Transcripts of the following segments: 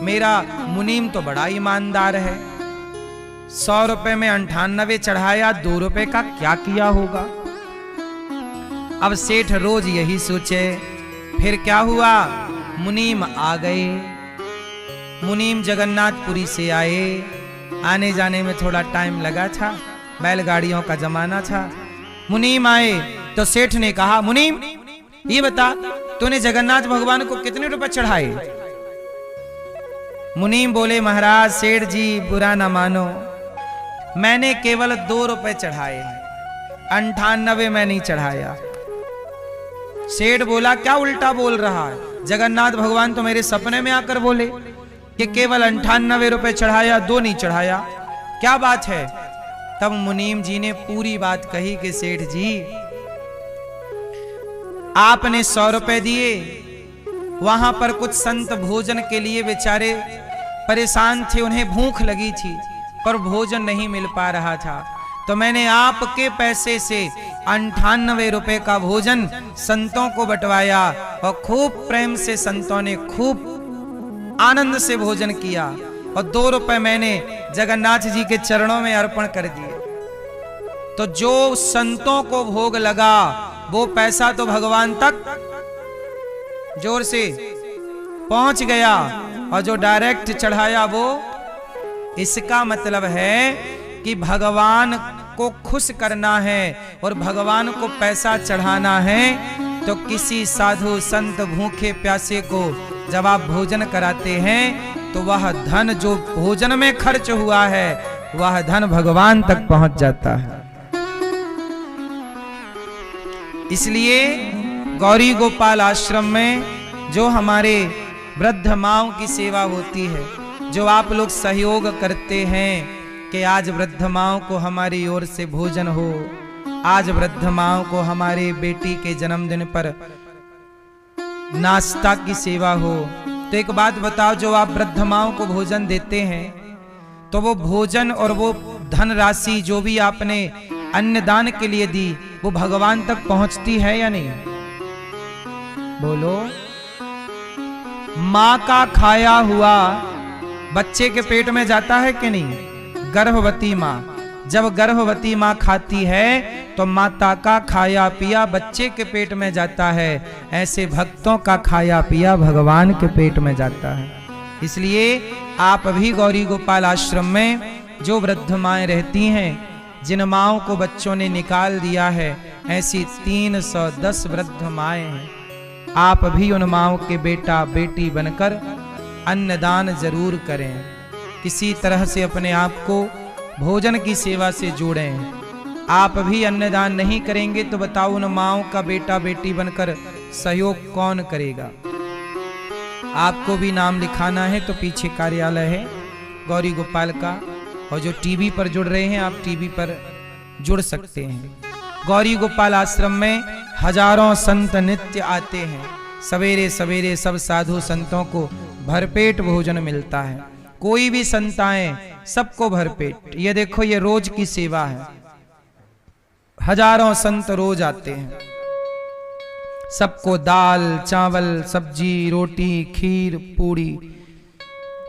मेरा मुनीम तो बड़ा ईमानदार है, 100 रुपए में 98 चढ़ाया, 2 रुपए का क्या किया होगा। अब सेठ रोज यही सोचे। फिर क्या हुआ, मुनीम आ गए। मुनीम जगन्नाथपुरी से आए। आने जाने में थोड़ा टाइम लगा था, बैलगाड़ियों का जमाना था। मुनीम आए तो सेठ ने कहा, मुनीम ये बता, तूने जगन्नाथ भगवान को कितने रुपए चढ़ाए। मुनीम बोले, महाराज सेठ जी बुरा ना मानो, मैंने केवल 2 रुपए चढ़ाए हैं, 98 में नहीं चढ़ाया। सेठ बोला, क्या उल्टा बोल रहा है, जगन्नाथ भगवान तो मेरे सपने में आकर बोले कि केवल 98 रुपए चढ़ाया, 2 नहीं चढ़ाया, क्या बात है। तब मुनीम जी ने पूरी बात कही कि सेठ जी आपने 100 रुपए दिए, वहां पर कुछ संत भोजन के लिए बेचारे परेशान थे, उन्हें भूख लगी थी पर भोजन नहीं मिल पा रहा था, तो मैंने आपके पैसे से 98 रुपए का भोजन संतों को बंटवाया और खूब प्रेम से संतों ने खूब आनंद से भोजन किया और 2 रुपए मैंने जगन्नाथ जी के चरणों में अर्पण कर दिए। तो जो संतों को भोग लगा वो पैसा तो भगवान तक जोर से पहुंच गया और जो डायरेक्ट चढ़ाया वो, इसका मतलब है कि भगवान को खुश करना है और भगवान को पैसा चढ़ाना है, तो किसी साधु संत भूखे प्यासे को जब आप भोजन कराते हैं तो वह धन जो भोजन में खर्च हुआ है वह धन भगवान तक पहुंच जाता है। इसलिए गौरी गोपाल आश्रम में जो हमारे वृद्ध माओं की सेवा होती है, जो आप लोग सहयोग करते हैं कि आज वृद्ध माओं को हमारी ओर से भोजन हो, आज वृद्ध माओं को हमारे बेटी के जन्मदिन पर नाश्ता की सेवा हो, तो एक बात बताओ, जो आप वृद्ध माओं को भोजन देते हैं तो वो भोजन और वो धन राशि जो भी आपने अन्नदान के लिए दी वो भगवान तक पहुंचती है या नहीं? बोलो। मां का खाया हुआ बच्चे के पेट में जाता है कि नहीं? गर्भवती मां, जब गर्भवती मां खाती है तो माता का खाया पिया बच्चे के पेट में जाता है, ऐसे भक्तों का खाया पिया भगवान के पेट में जाता है। इसलिए आप भी गौरी गोपाल आश्रम में जो वृद्ध माएं रहती हैं, जिन माओं को बच्चों ने निकाल दिया है, ऐसी 310 वृद्ध माएं हैं, आप भी उन माओं के बेटा बेटी बनकर अन्नदान जरूर करें। किसी तरह से अपने आप को भोजन की सेवा से जोड़ें। आप भी अन्नदान नहीं करेंगे तो बताओ उन माओं का बेटा बेटी बनकर सहयोग कौन करेगा? आपको भी नाम लिखाना है तो पीछे कार्यालय है गौरी गोपाल का, और जो टीवी पर जुड़ रहे हैं आप टीवी पर जुड़ सकते हैं। गौरी गोपाल आश्रम में हजारों संत नित्य आते हैं, सवेरे सवेरे सब साधु संतों को भरपेट भोजन मिलता है। कोई भी संत आए सबको भरपेट। ये देखो ये रोज की सेवा है, हजारों संत रोज आते हैं, सबको दाल चावल सब्जी रोटी खीर पूड़ी,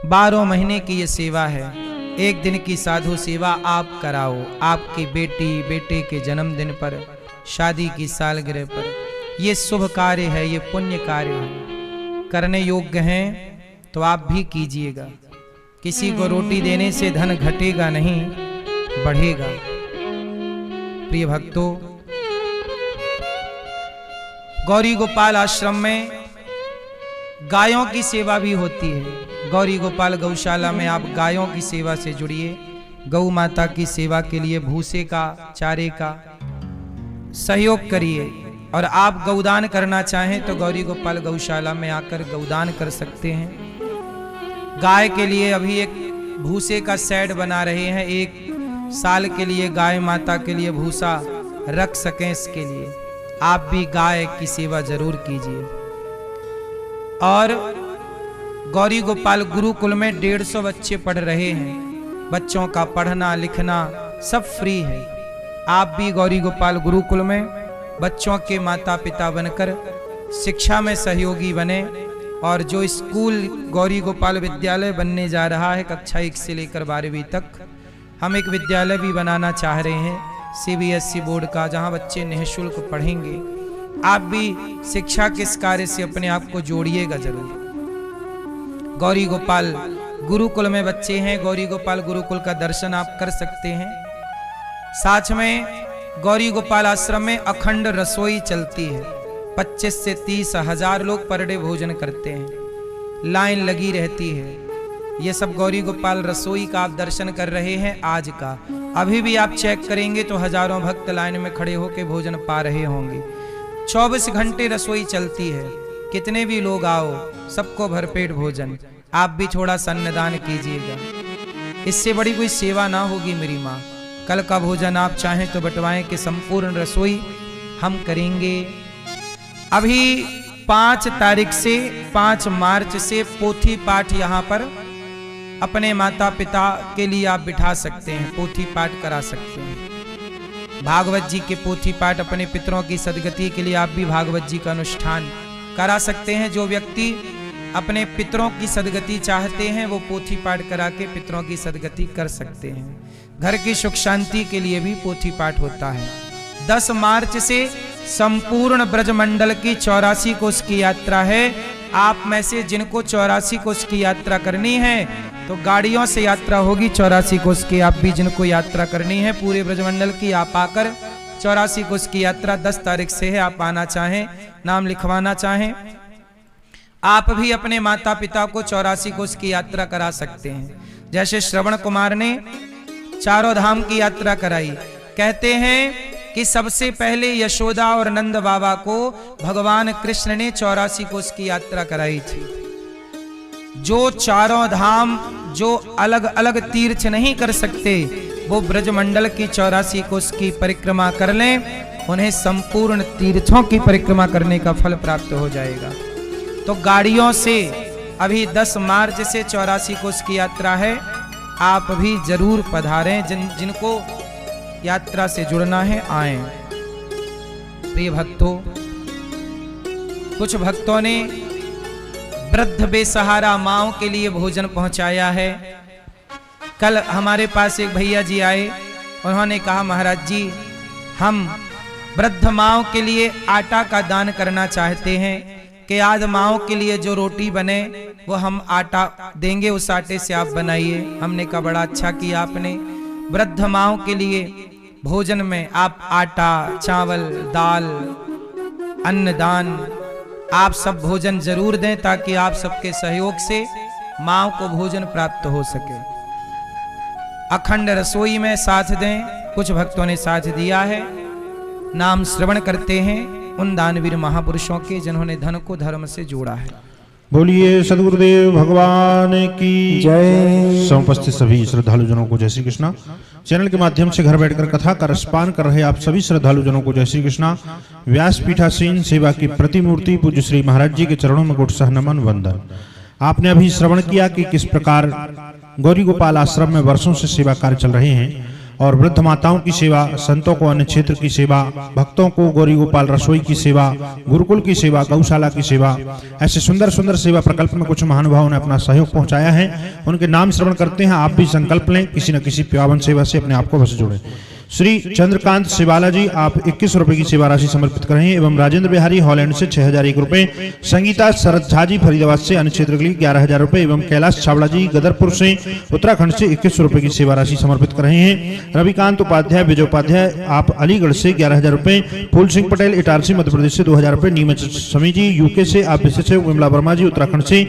12 महीने की ये सेवा है। एक दिन की साधु सेवा आप कराओ, आपकी बेटी बेटे के जन्मदिन पर, शादी की सालगिरह पर। ये शुभ कार्य है, ये पुण्य कार्य है, करने योग्य हैं तो आप भी कीजिएगा। किसी को रोटी देने से धन घटेगा नहीं, बढ़ेगा। प्रिय भक्तों, गौरी गोपाल आश्रम में गायों की सेवा भी होती है। गौरी गोपाल गौशाला में आप गायों की सेवा से जुड़िए। गौ माता की सेवा के लिए भूसे का चारे का सहयोग करिए, और आप गौदान करना चाहें तो गौरी गोपाल गौशाला में आकर गौदान कर सकते हैं। गाय के लिए अभी एक भूसे का शेड बना रहे हैं, 1 साल के लिए गाय माता के लिए भूसा रख सकें, इसके लिए आप भी गाय की सेवा जरूर कीजिए। और गौरी गोपाल गुरुकुल में 150 बच्चे पढ़ रहे हैं, बच्चों का पढ़ना लिखना सब फ्री है। आप भी गौरी गोपाल गुरुकुल में बच्चों के माता पिता बनकर शिक्षा में सहयोगी बने, और जो स्कूल गौरी गोपाल विद्यालय बनने जा रहा है कक्षा 1 से लेकर 12वीं तक, हम एक विद्यालय भी बनाना चाह रहे हैं CBSE बोर्ड का, जहां बच्चे निःशुल्क पढ़ेंगे। आप भी शिक्षा के इस कार्य से अपने आप को जोड़िएगा जरूर। गौरी गोपाल गुरुकुल में बच्चे हैं, गौरी गोपाल गुरुकुल का दर्शन आप कर सकते हैं। साथ में गौरी गोपाल आश्रम में अखंड रसोई चलती है, 25 से 30 हजार लोग पर डे भोजन करते हैं, लाइन लगी रहती है। ये सब गौरी गोपाल रसोई का आप दर्शन कर रहे हैं आज का। अभी भी आप चेक करेंगे तो हजारों भक्त लाइन में खड़े होकर भोजन पा रहे होंगे। 24 घंटे रसोई चलती है, कितने भी लोग आओ सबको भरपेट भोजन। आप भी थोड़ा सा अन्नदान कीजिएगा, इससे बड़ी कोई सेवा ना होगी मेरी माँ। कल का भोजन आप चाहें तो बंटवाएं कि संपूर्ण रसोई हम करेंगे। अभी 5 तारीख से 5 मार्च से पोथी पाठ यहाँ पर अपने माता पिता के लिए आप बिठा सकते हैं, पोथी पाठ करा सकते हैं। भागवत जी के पोथी पाठ अपने पितरों की सदगति के लिए आप भी भागवत जी का अनुष्ठान करा सकते हैं। जो व्यक्ति अपने पितरों की सदगति चाहते हैं वो पोथी पाठ करा के पितरों की सदगति कर सकते हैं। घर की सुख शांति के लिए भी पोथी पाठ होता है। 10 मार्च से संपूर्ण ब्रजमंडल की 84 कोस की यात्रा है। आप में से जिनको 84 कोस की यात्रा करनी है तो गाड़ियों से यात्रा होगी 84 कोस की। आप भी जिनको यात्रा करनी है पूरे ब्रजमंडल की, आप आकर 84 कोस की यात्रा 10 तारीख से है। आप आना चाहें, नाम लिखवाना चाहें, आप भी अपने माता पिता को 84 कोस की यात्रा करा सकते हैं। जैसे श्रवण कुमार ने चारों धाम की यात्रा कराई। कहते हैं कि सबसे पहले यशोदा और नंद बाबा को भगवान कृष्ण ने 84 कोस की यात्रा कराई थी। जो चारों धाम जो अलग अलग तीर्थ नहीं कर सकते वो ब्रजमंडल की 84 कोस की परिक्रमा कर लें, उन्हें संपूर्ण तीर्थों की परिक्रमा करने का फल प्राप्त हो जाएगा। तो गाड़ियों से अभी 10 मार्च से 84 कोस की यात्रा है, आप भी जरूर पधारें। जिनको यात्रा से जुड़ना है आए। प्रिय भक्तों, कुछ भक्तों ने वृद्ध बेसहारा माओ के लिए भोजन पहुंचाया है। कल हमारे पास एक भैया जी आए, उन्होंने कहा महाराज जी हम वृद्ध माओ के लिए आटा का दान करना चाहते हैं कि आज माओ के लिए जो रोटी बने वो हम आटा देंगे, उस आटे से आप बनाइए। हमने कहा बड़ा अच्छा किया आपने। वृद्ध माओ के लिए भोजन में आप आटा, चावल, दाल, अन्नदान आप सब भोजन जरूर दें ताकि आप सबके सहयोग से माओ को भोजन प्राप्त हो सके। अखंड रसोई में साथ दें। कुछ भक्तों ने साथ दिया है। नाम श्रवण करते हैं उन दानवीर महापुरुषों के जिन्होंने धन को धर्म से जोड़ा है। बोलिए सदगुरुदेव भगवान की जय। समुपस्थित सभी श्रद्धालु जनों को जय श्री कृष्णा। चैनल के माध्यम से घर बैठकर कथा का रसपान कर रहे आप सभी श्रद्धालु जनों को जय श्री कृष्णा। व्यासपीठासीन सेवा की प्रतिमूर्ति पूज्य श्री महाराज जी के चरणों में गुटसह नमन वंदन। आपने अभी श्रवण किया कि किस प्रकार गौरी गोपाल आश्रम में वर्षों से सेवा कार्य चल रहे हैं और वृद्ध माताओं की सेवा, संतों को अन्य क्षेत्र की सेवा, भक्तों को गौरी गोपाल रसोई की सेवा, गुरुकुल की सेवा, गौशाला की सेवा, ऐसे सुंदर सुंदर सेवा प्रकल्प में कुछ महानुभावों ने अपना सहयोग पहुंचाया है। उनके नाम श्रवण करते हैं। आप भी संकल्प लें किसी न किसी पावन सेवा से अपने आप को वश जोड़ें। श्री चंद्रकांत शिवाला जी आप 21 रुपए की सेवा राशि समर्पित कर रहे हैं एवं राजेंद्र बिहारी हॉलैंड से 6001 रुपए, संगीता शरद झा जी फरीदाबाद से अन्य क्षेत्र के लिए 11000 रुपए एवं कैलाश छावड़ा जी गदरपुर से उत्तराखंड से 21 रुपए की सेवा राशि समर्पित कर रहे हैं। रविकांत उपाध्याय विजय उपाध्याय आप अलीगढ़ से 11000 रुपए, फूल सिंह पटेल इटारसी मध्य प्रदेश से 2000 रुपए, नीमच समी जी यूके से आप विशेष विमला वर्मा जी उत्तराखंड से,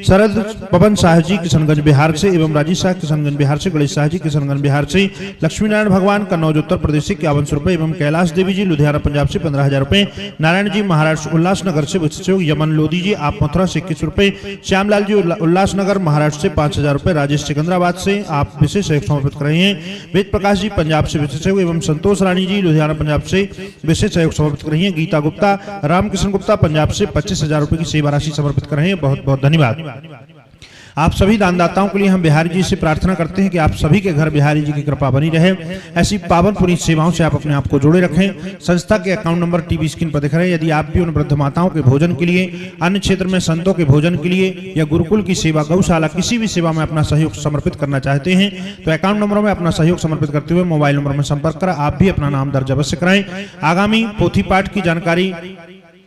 शरद पवन शाह जी किशनगंज बिहार से एवं राजेश शाह किशनगंज बिहार से, गणेश शाह जी किशनगंज बिहार से, लक्ष्मी नारायण भगवान कन्नौज उत्तर प्रदेश से 51 रुपए एवं कैलाश देवी जी लुधियाना पंजाब से 15000 रुपए, नारायण जी महाराष्ट्र उल्लासनगर से विशेष यमन लोधी जी आप मथुरा से 21 रुपए, श्यामलाल जी उल्लासनगर महाराष्ट्र से 5000 रुपए, राजेश सिकंदराबाद से आप विशेष सहयोग समर्पित कर रहे हैं। वेद प्रकाश जी पंजाब से विशेष सहयोग एवं संतोष रानी जी लुधियाना पंजाब से विशेष सहयोग समर्पित कर रही है। गीता गुप्ता रामकिशन गुप्ता पंजाब से 25000 रुपए की सेवा राशि समर्पित कर रहे हैं। बहुत बहुत धन्यवाद। आप सभी दानदाताओं के लिए हम बिहारी जी से प्रार्थना करते हैं कि आप सभी के घर बिहारी जी की कृपा बनी रहे। ऐसी पावन पुनीत सेवाओं से आप अपने आप को जोड़े रखें। संस्था के अकाउंट नंबर टीवी स्क्रीन पर दिख रहे हैं। यदि आप भी उन वृद्ध माताओं के भोजन के लिए, अन्य क्षेत्र में संतों के भोजन के लिए या गुरुकुल की सेवा, गौशाला, किसी भी सेवा में अपना सहयोग समर्पित करना चाहते हैं तो अकाउंट नंबरों में अपना सहयोग समर्पित करते हुए मोबाइल नंबर में संपर्क कर आप भी अपना नाम दर्ज अवश्य कराएं। आगामी पोथी पाठ की जानकारी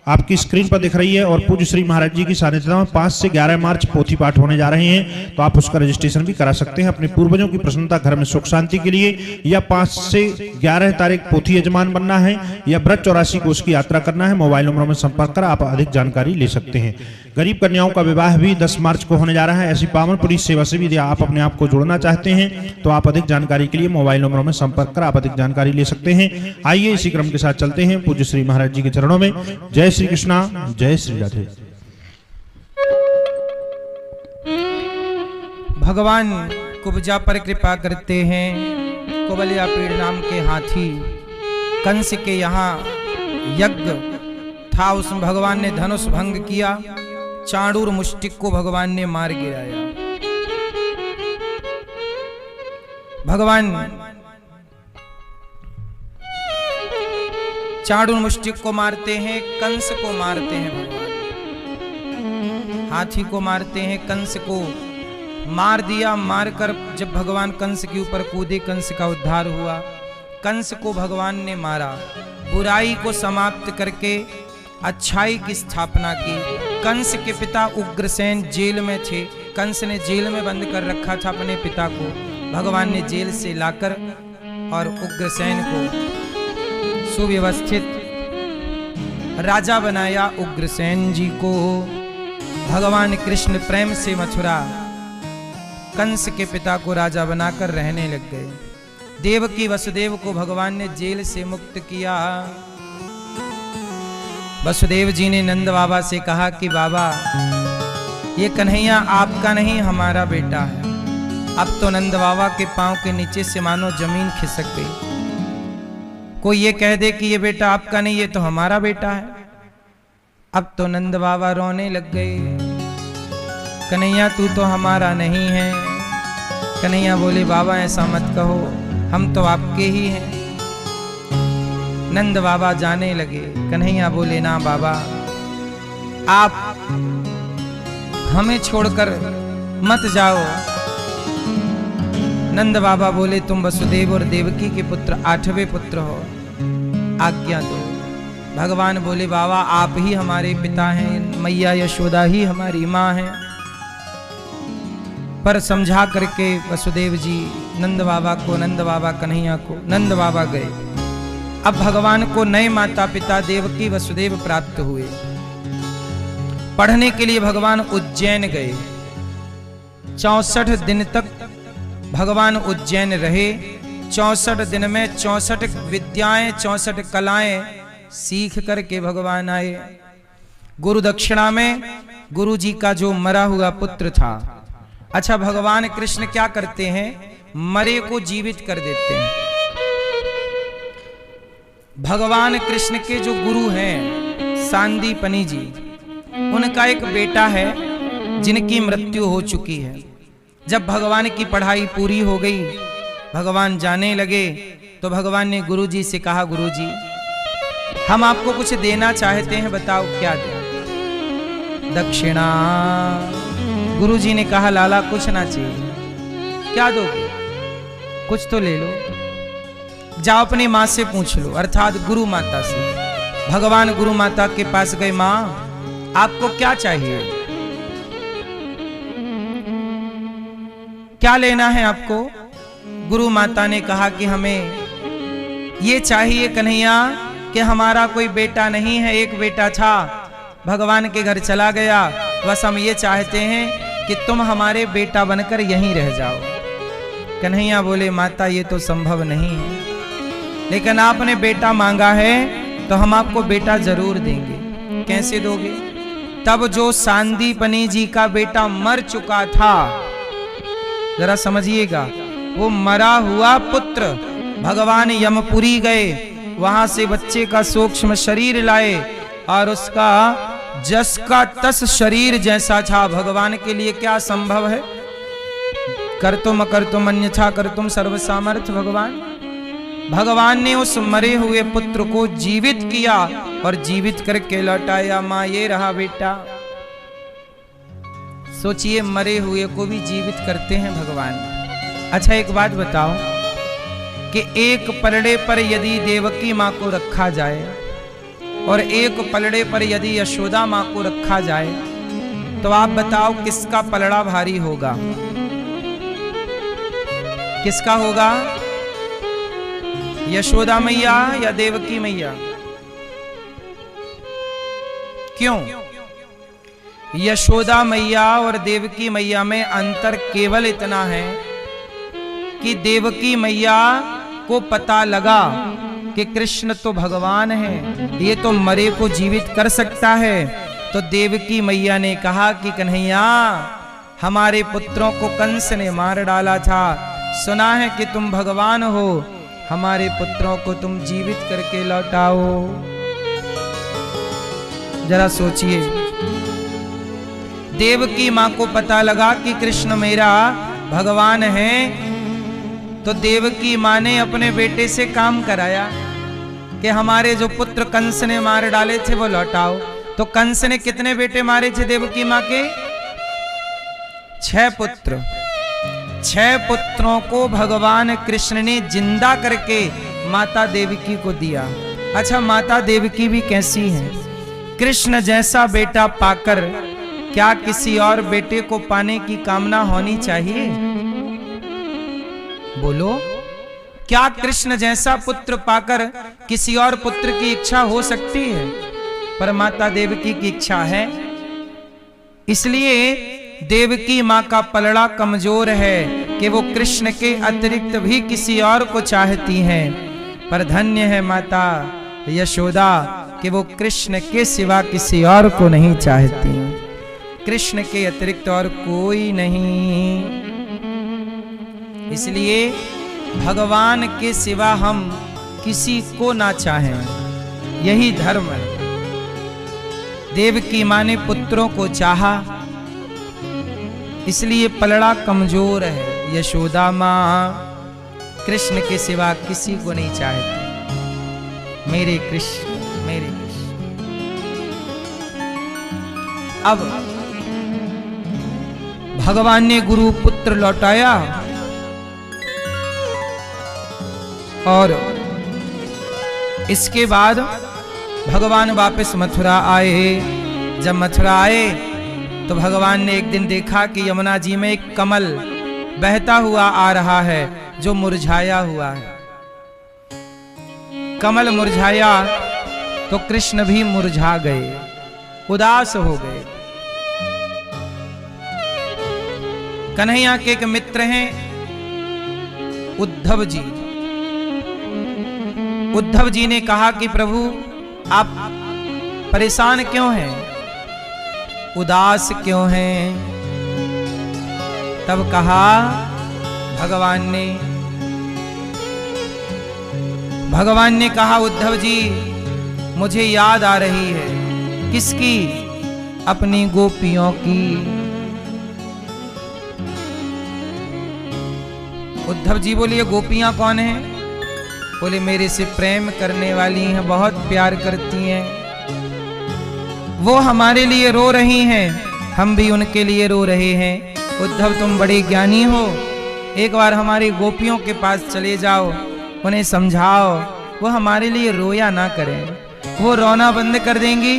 आपकी स्क्रीन पर दिख रही है और पूज्य श्री महाराज जी की सानिध्यता में 5 से 11 मार्च पोथी पाठ होने जा रहे हैं, तो आप उसका रजिस्ट्रेशन भी करा सकते हैं अपने पूर्वजों की प्रसन्नता, घर में सुख शांति के लिए। या 5 से 11 तारीख पोथी यजमान बनना है या व्रत 84 को उसकी यात्रा करना है, मोबाइल नंबरों में संपर्क कर आप अधिक जानकारी ले सकते हैं। गरीब कन्याओं का विवाह भी 10 मार्च को होने जा रहा है। ऐसी पावन पुनीत सेवा से भी यदि आप अपने आप को जोड़ना चाहते हैं तो आप अधिक जानकारी के लिए मोबाइल नंबरों में संपर्क कर आप अधिक जानकारी ले सकते हैं। आइए इसी क्रम के साथ चलते हैं पूज्य श्री महाराज जी के चरणों में। जय श्री कृष्णा, जय श्री राधे। भगवान कुब्जा पर कृपा करते हैं। कुबलिया पीड़ नाम के हाथी कंस के यहाँ यज्ञ था, उसमें भगवान ने धनुष भंग किया, चाणूर मुष्टिक को भगवान ने मार गिराया। भगवान चाणूर मुष्टिक को मारते हैं, कंस को मारते हैं, भगवान हाथी को मारते हैं, कंस को मार दिया। मारकर जब भगवान कंस के ऊपर कूदे, कंस का उद्धार हुआ। कंस को भगवान ने मारा, बुराई को समाप्त करके अच्छाई की स्थापना की। कंस के पिता उग्रसेन जेल में थे। कंस ने जेल में बंद कर रखा था अपने पिता को। भगवान ने जेल से लाकर और उग्रसेन को सुव्यवस्थित राजा बनाया। उग्रसेन जी को भगवान कृष्ण प्रेम से मथुरा कंस के पिता को राजा बनाकर रहने लग गए। देवकी वसुदेव को भगवान ने जेल से मुक्त किया। वसुदेव जी ने नंद बाबा से कहा कि बाबा, ये कन्हैया आपका नहीं हमारा बेटा है। अब तो नंद बाबा के पांव के नीचे से मानो जमीन खिसक गई। कोई ये कह दे कि ये बेटा आपका नहीं, ये तो हमारा बेटा है। अब तो नंद बाबा रोने लग गए। कन्हैया तू तो हमारा नहीं है। कन्हैया बोले बाबा ऐसा मत कहो, हम तो आपके ही हैं। नंद बाबा जाने लगे। कन्हैया बोले ना बाबा, आप हमें छोड़कर मत जाओ। नंद बाबा बोले तुम वसुदेव और देवकी के पुत्र 8वें पुत्र हो, आज्ञा दो। भगवान बोले बाबा आप ही हमारे पिता हैं, मैया यशोदा ही हमारी माँ है। पर समझा करके वसुदेव जी नंद बाबा को, नंद बाबा कन्हैया को, नंद बाबा गए। अब भगवान को नए माता पिता देवकी वसुदेव प्राप्त हुए। पढ़ने के लिए भगवान उज्जैन गए। 64 दिन तक भगवान उज्जैन रहे। 64 दिन में 64 विद्याएं, 64 कलाएं सीख करके भगवान आए। गुरु दक्षिणा में गुरु जी का जो मरा हुआ पुत्र था। अच्छा, भगवान कृष्ण क्या करते हैं? मरे को जीवित कर देते हैं। भगवान कृष्ण के जो गुरु हैं सांदीपनी जी, उनका एक बेटा है जिनकी मृत्यु हो चुकी है। जब भगवान की पढ़ाई पूरी हो गई, भगवान जाने लगे तो भगवान ने गुरु जी से कहा, गुरु जी हम आपको कुछ देना चाहते हैं, बताओ क्या दें? दक्षिणा। गुरु जी ने कहा लाला कुछ ना चाहिए। क्या दोगे? कुछ तो ले लो। जाओ अपनी माँ से पूछ लो, अर्थात गुरु माता से। भगवान गुरु माता के पास गए। माँ आपको क्या चाहिए? क्या लेना है आपको? गुरु माता ने कहा कि हमें ये चाहिए कन्हैया कि हमारा कोई बेटा नहीं है, एक बेटा था, भगवान के घर चला गया। बस हम ये चाहते हैं कि तुम हमारे बेटा बनकर यहीं रह जाओ। कन्हैया बोले माता ये तो संभव नहीं है, लेकिन आपने बेटा मांगा है तो हम आपको बेटा जरूर देंगे। कैसे दोगे? तब जो सांदीपनी जी का बेटा मर चुका था, जरा समझिएगा, वो मरा हुआ पुत्र भगवान यमपुरी गए, वहां से बच्चे का सूक्ष्म शरीर लाए और उसका जस का तस शरीर जैसा था। भगवान के लिए क्या संभव है? कर्तुम अकर्तुम अन्यथा कर्तुम सर्व सामर्थ्य भगवान ने उस मरे हुए पुत्र को जीवित किया और जीवित करके लौटाया। मां ये रहा बेटा। सोचिए, मरे हुए को भी जीवित करते हैं भगवान। अच्छा एक बात बताओ कि एक पलड़े पर यदि देवकी मां को रखा जाए और एक पलड़े पर यदि यशोदा मां को रखा जाए, तो आप बताओ किसका पलड़ा भारी होगा? किसका होगा? यशोदा मैया या देवकी मैया? क्यों? यशोदा मैया और देवकी मैया में अंतर केवल इतना है कि देवकी मैया को पता लगा कि कृष्ण तो भगवान है, ये तो मरे को जीवित कर सकता है। तो देवकी मैया ने कहा कि कन्हैया, हमारे पुत्रों को कंस ने मार डाला था, सुना है कि तुम भगवान हो, हमारे पुत्रों को तुम जीवित करके लौटाओ। जरा सोचिए, देवकी मां को पता लगा कि कृष्ण मेरा भगवान है, तो देवकी मां ने अपने बेटे से काम कराया कि हमारे जो पुत्र कंस ने मार डाले थे वो लौटाओ। तो कंस ने कितने बेटे मारे थे देवकी मां के? 6 पुत्र। 6 पुत्रों को भगवान कृष्ण ने जिंदा करके माता देवकी को दिया। अच्छा, माता देवकी भी कैसी हैं? कृष्ण जैसा बेटा पाकर क्या किसी और बेटे को पाने की कामना होनी चाहिए? बोलो, क्या कृष्ण जैसा पुत्र पाकर किसी और पुत्र की इच्छा हो सकती है? पर माता देवकी की इच्छा है। इसलिए देवकी मां का पलड़ा कमजोर है कि वो कृष्ण के अतिरिक्त भी किसी और को चाहती हैं। पर धन्य है माता यशोदा कि वो कृष्ण के सिवा किसी और को नहीं चाहती। कृष्ण के अतिरिक्त और कोई नहीं। इसलिए भगवान के सिवा हम किसी को ना चाहें, यही धर्म है। देवकी मां ने पुत्रों को चाहा, इसलिए पलड़ा कमजोर है। यशोदा मां कृष्ण के सिवा किसी को नहीं चाहती। मेरे कृष्ण, मेरे कृष्ण। अब भगवान ने गुरु पुत्र लौटाया और इसके बाद भगवान वापस मथुरा आए। जब मथुरा आए तो भगवान ने एक दिन देखा कि यमुना जी में एक कमल बहता हुआ आ रहा है जो मुरझाया हुआ है। कमल मुरझाया तो कृष्ण भी मुरझा गए, उदास हो गए। कन्हैया के एक मित्र हैं उद्धव जी। उद्धव जी ने कहा कि प्रभु आप परेशान क्यों हैं, उदास क्यों हैं? तब कहा भगवान ने कहा उद्धव जी मुझे याद आ रही है। किसकी? अपनी गोपियों की। उद्धव जी बोले ये गोपियां कौन हैं? बोले मेरे से प्रेम करने वाली हैं, बहुत प्यार करती हैं, वो हमारे लिए रो रही हैं, हम भी उनके लिए रो रहे हैं। उद्धव तुम बड़े ज्ञानी हो, एक बार हमारी गोपियों के पास चले जाओ, उन्हें समझाओ, वो हमारे लिए रोया ना करें। वो रोना बंद कर देंगी,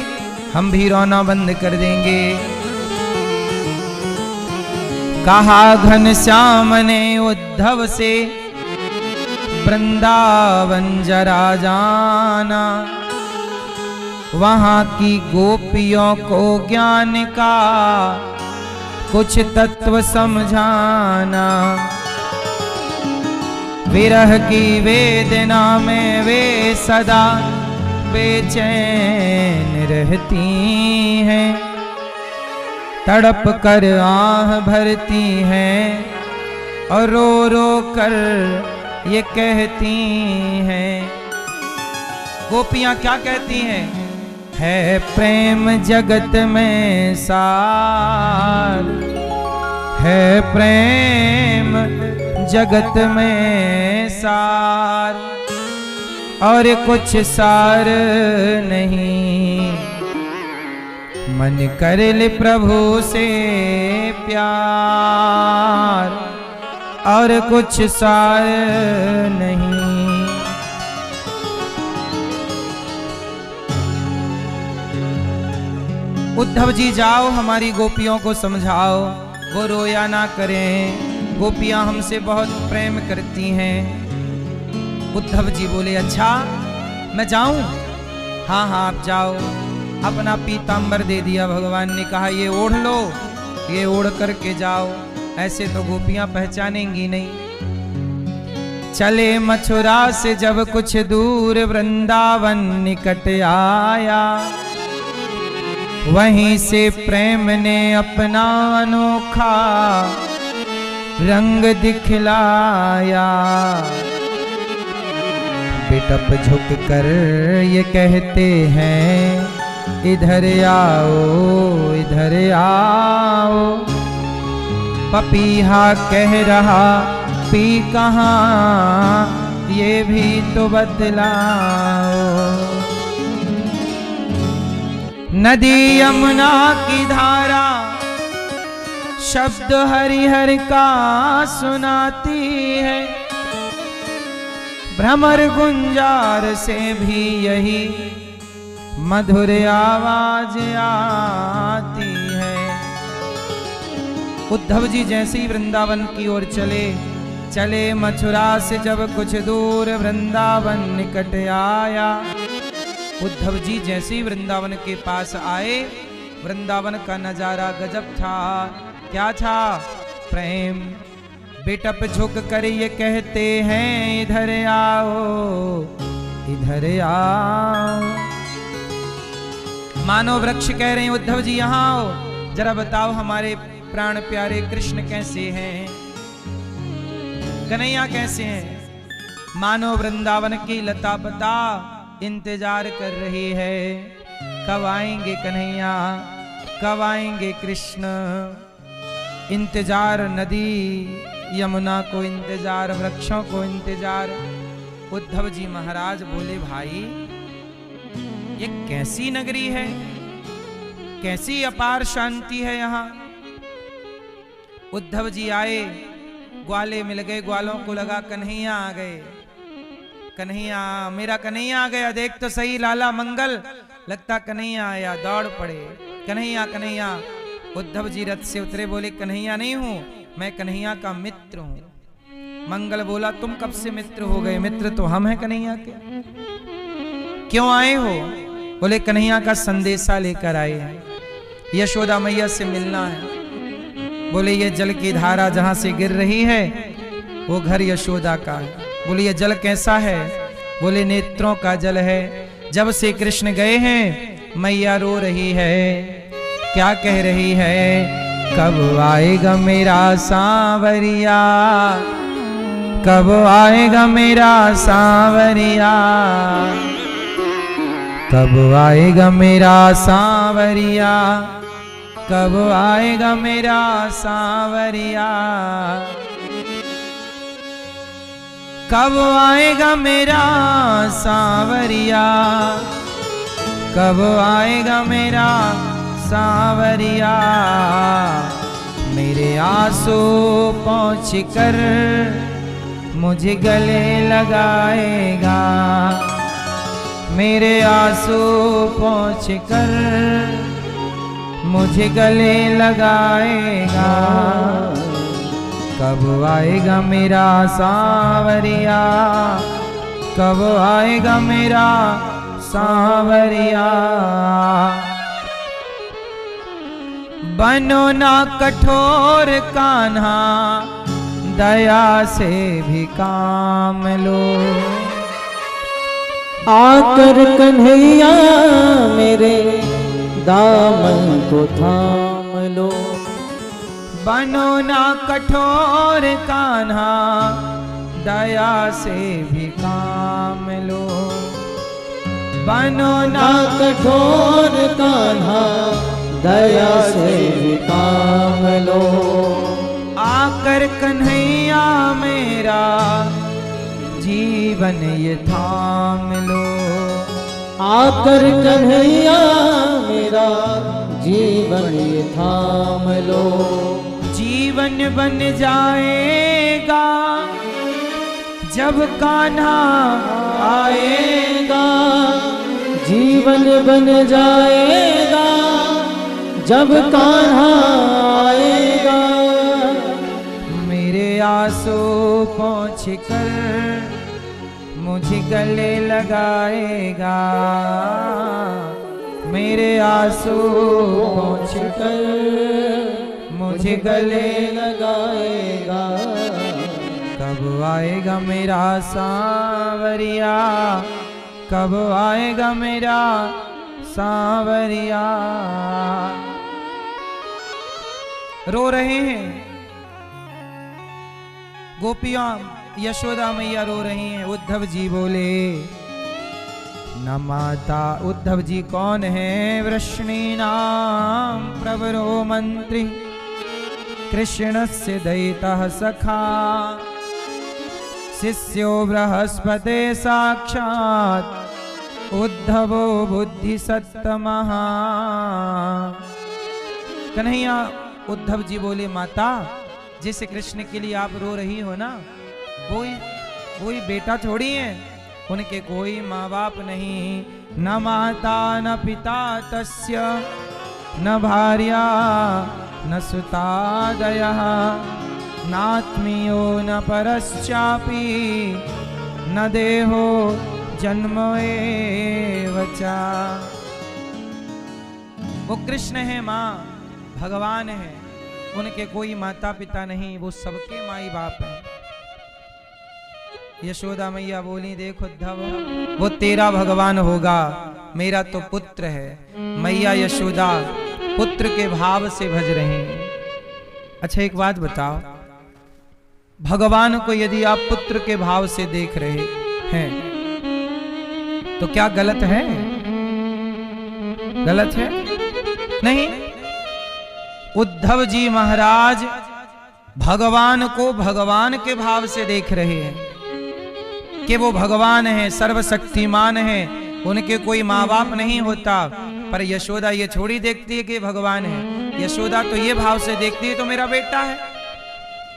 हम भी रोना बंद कर देंगे। कहा घनश्याम ने उद्धव से वृंदावन जरा जाना, वहां की गोपियों को ज्ञान का कुछ तत्व समझाना। विरह की वेदना में वे सदा बेचैन रहती हैं, तड़प कर आह भरती हैं और रो रो कर ये कहती हैं। गोपियां क्या कहती हैं? है प्रेम जगत में सार, है प्रेम जगत में सार, और कुछ सार नहीं। मन कर ले प्रभु से प्यार, और कुछ सार नहीं। उद्धव जी जाओ हमारी गोपियों को समझाओ, वो रोया ना करें, गोपियां हमसे बहुत प्रेम करती हैं। उद्धव जी बोले अच्छा मैं जाऊं? हाँ हाँ आप जाओ। अपना पीतांबर दे दिया, भगवान ने कहा ये ओढ़ लो, ये ओढ़ करके जाओ, ऐसे तो गोपियां पहचानेंगी नहीं। चले मथुरा से जब कुछ दूर, वृंदावन निकट आया, वहीं से प्रेम ने अपना अनोखा रंग दिखलाया। बिटप झुक कर ये कहते हैं, इधर आओ इधर आओ। पपीहा कह रहा पी कहाँ, ये भी तो बतलाओ। नदी यमुना की धारा शब्द हरिहर का सुनाती है, भ्रमर गुंजार से भी यही मधुर आवाज आती है। उद्धव जी जैसे ही वृंदावन की ओर चले, चले मथुरा से जब कुछ दूर, वृंदावन निकट आया। उद्धव जी जैसे ही वृंदावन के पास आए, वृंदावन का नजारा गजब था। क्या था? प्रेम। बिटप झुक कर ये कहते हैं, इधर आओ इधर आओ। मानो वृक्ष कह रहे हैं उद्धव जी यहाँ आओ, जरा बताओ हमारे प्राण प्यारे कृष्ण कैसे हैं, कन्हैया कैसे हैं। मानो वृंदावन की लता पता इंतजार कर रही है, कब आएंगे कन्हैया, कब आएंगे कृष्ण। इंतजार नदी यमुना को, इंतजार वृक्षों को, इंतजार। उद्धव जी महाराज बोले भाई ये कैसी नगरी है, कैसी अपार शांति है यहाँ। उद्धव जी आए, ग्वाले मिल गए, ग्वालों को लगा कन्हैया आ गए, कन्हैया मेरा कन्हैया आ गया, देख तो सही लाला मंगल। लगता कन्हैया आया, दौड़ पड़े कन्हैया कन्हैया। उद्धव जी रथ से उतरे, बोले कन्हैया नहीं हूं, मैं कन्हैया का मित्र हूं। मंगल बोला तुम कब से मित्र हो गए? मित्र तो हम हैं कन्हैया के। क्यों आए हो? बोले कन्हैया का संदेशा लेकर आए हैं, यशोदा मैया से मिलना है। बोले ये जल की धारा जहां से गिर रही है वो घर यशोदा का है। बोले ये जल कैसा है? बोले नेत्रों का जल है। जब से कृष्ण गए हैं मैया रो रही है, क्या कह रही है? कब आएगा मेरा सांवरिया, कब आएगा मेरा सांवरिया, कब आएगा मेरा सांवरिया, कब आएगा मेरा सांवरिया, कब आएगा मेरा सांवरिया, कब आएगा मेरा सांवरिया। मेरे आंसू पहुँच कर मुझे गले लगाएगा, मेरे आंसू पहुँच कर मुझे गले लगाएगा। कब आएगा मेरा सांवरिया, कब आएगा मेरा सांवरिया। बनो ना कठोर कान्हा, दया से भी काम लो। आकर कन्हैया मेरे दामन को थाम लो। बनो ना कठोर कान्हा, दया से भी काम लो। बनो ना कठोर कान्हा दया से भी काम लो। आकर कन्हैया मेरा जीवन ये थाम लो। आकर कन्हैया मेरा जीवन ये थाम लो। जीवन बन जाएगा जब कान्हा आएगा, जीवन बन जाएगा जब कान्हा आएगा। मेरे आंसू पोंछ कर मुझे गले लगाएगा। मेरे आंसू पोंछ कर मुझे गले लगाएगा। कब आएगा मेरा सांवरिया, कब आएगा मेरा सांवरिया। रो रहे हैं गोपियां, यशोदा मैया रो रही हैं। उद्धव जी बोले न माता। उद्धव जी कौन है? वृष्णी नाम प्रवरो मंत्री, कृष्णस्य दयितः सखा, शिष्यो बृहस्पते साक्षात् उद्धवो बुद्धि सत्तमः। कन्हैया, उद्धव जी बोले माता, जिस कृष्ण के लिए आप रो रही हो ना, कोई बेटा थोड़ी है, उनके कोई माँ बाप नहीं। न माता न पिता तस्य, न भार्या न सुतादयः, नात्मीयो न परश्चापि, न देहो जन्म एव च। वो कृष्ण है, माँ भगवान है, उनके कोई माता पिता नहीं, वो सबके माई बाप हैं। यशोदा मैया बोली देख उद्धव, वो तेरा भगवान होगा, मेरा तो पुत्र है। मैया यशोदा पुत्र के भाव से भज रही हैं। अच्छा एक बात बताओ, भगवान को यदि आप पुत्र के भाव से देख रहे हैं तो क्या गलत है? गलत है? नहीं। उद्धव जी महाराज भगवान को भगवान के भाव से देख रहे हैं कि वो भगवान है, सर्वशक्तिमान है, उनके कोई माँ बाप नहीं होता। पर यशोदा ये थोड़ी देखती है कि भगवान है। यशोदा तो ये भाव से देखती है तो मेरा बेटा है,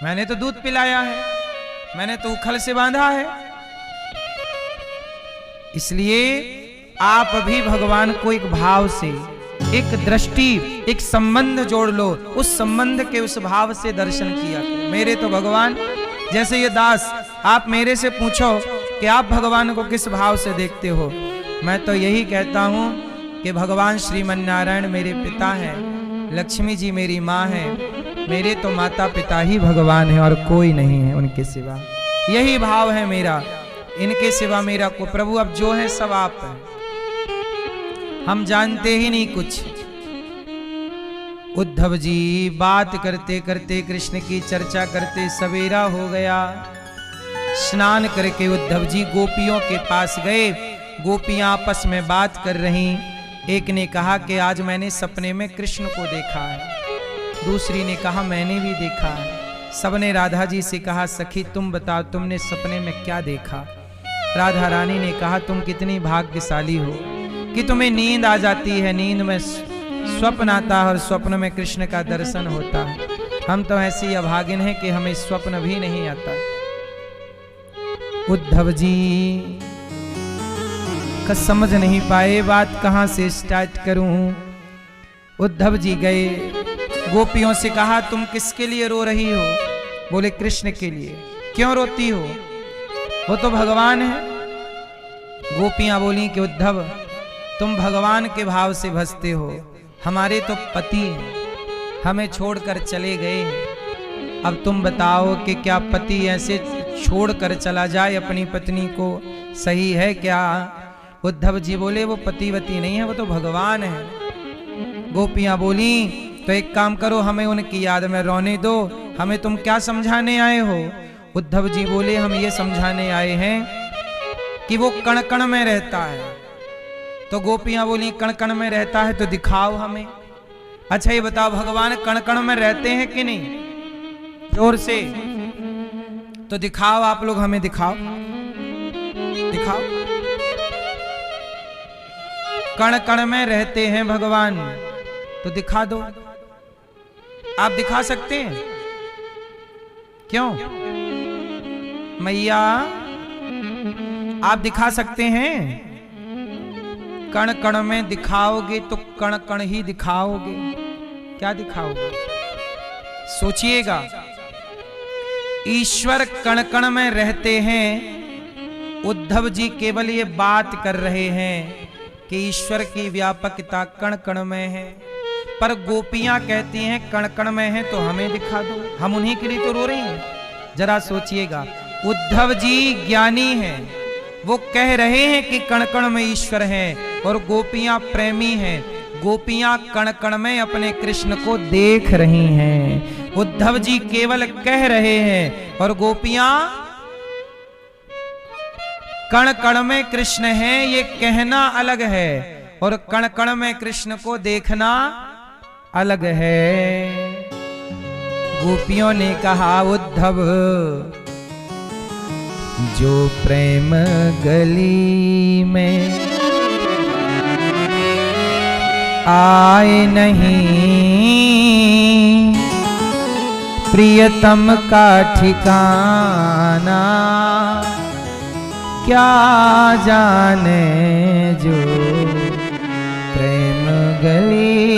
मैंने तो दूध पिलाया है, मैंने तो उखल से बांधा है। इसलिए आप भी भगवान को एक भाव से, एक दृष्टि, एक संबंध जोड़ लो, उस संबंध के उस भाव से दर्शन किया करो। मेरे तो भगवान, जैसे ये दास, आप मेरे से पूछो कि आप भगवान को किस भाव से देखते हो, मैं तो यही कहता हूं कि भगवान श्रीमन्नारायण मेरे पिता हैं, लक्ष्मी जी मेरी माँ है, मेरे तो माता पिता ही भगवान है और कोई नहीं है उनके सिवा। यही भाव है मेरा, इनके सिवा मेरा को। प्रभु अब जो है सब आप हैं, हम जानते ही नहीं कुछ। उद्धव जी बात करते करते, कृष्ण की चर्चा करते, सवेरा हो गया। स्नान करके उद्धव जी गोपियों के पास गए। गोपियां आपस में बात कर रही। एक ने कहा कि आज मैंने सपने में कृष्ण को देखा है। दूसरी ने कहा मैंने भी देखा है। सबने राधा जी से कहा सखी तुम बताओ तुमने सपने में क्या देखा। राधा रानी ने कहा तुम कितनी भाग्यशाली हो कि तुम्हें नींद आ जाती है, नींद में स्वप्न आता है और स्वप्न में कृष्ण का दर्शन होता है। हम तो ऐसी अभागिन हैं कि हमें स्वप्न भी नहीं आता। उद्धव जी का समझ नहीं पाए बात कहां से स्टार्ट करूं। उद्धव जी गए, गोपियों से कहा तुम किसके लिए रो रही हो? बोले कृष्ण के लिए। क्यों रोती हो? वो तो भगवान है। गोपियां बोली कि उद्धव तुम भगवान के भाव से भजते हो, हमारे तो पति हैं, हमें छोड़कर चले गए हैं। अब तुम बताओ कि क्या पति ऐसे छोड़कर चला जाए अपनी पत्नी को, सही है क्या? उद्धव जी बोले वो पतिवती नहीं है, वो तो भगवान है। गोपियां बोली तो एक काम करो, हमें उनकी याद में रोने दो, हमें तुम क्या समझाने आए हो? उद्धव जी बोले हम ये समझाने आए हैं कि वो कण कण में रहता है, तो गोपियां बोली कण कण में रहता है तो दिखाओ हमें। अच्छा ये बताओ भगवान कण कण में रहते हैं कि नहीं? जोर से तो दिखाओ, आप लोग हमें दिखाओ, दिखाओ। कण कण में रहते हैं भगवान तो दिखा दो। आप दिखा सकते हैं? क्यों मैया आप दिखा सकते हैं? कण कण में दिखाओगे तो कण कण ही दिखाओगे। क्या दिखाओगे? सोचिएगा। ईश्वर कण कण में रहते हैं। उद्धव जी केवल ये बात कर रहे हैं कि ईश्वर की व्यापकता कण कण में है, पर गोपियां कहती हैं कण कण में है तो हमें दिखा दो, हम उन्हीं के लिए तो रो रही हैं। जरा सोचिएगा, उद्धव जी ज्ञानी हैं, वो कह रहे हैं कि कण कण में ईश्वर है, और गोपियां प्रेमी हैं, गोपियां कण कण में अपने कृष्ण को देख रही हैं। उद्धव जी केवल कह रहे हैं और गोपियां कण कण में कृष्ण है, ये कहना अलग है और कण कण में कृष्ण को देखना अलग है। गोपियों ने कहा उद्धव जो प्रेम गली में आए नहीं, प्रियतम का ठिकाना क्या जाने जो प्रेम गली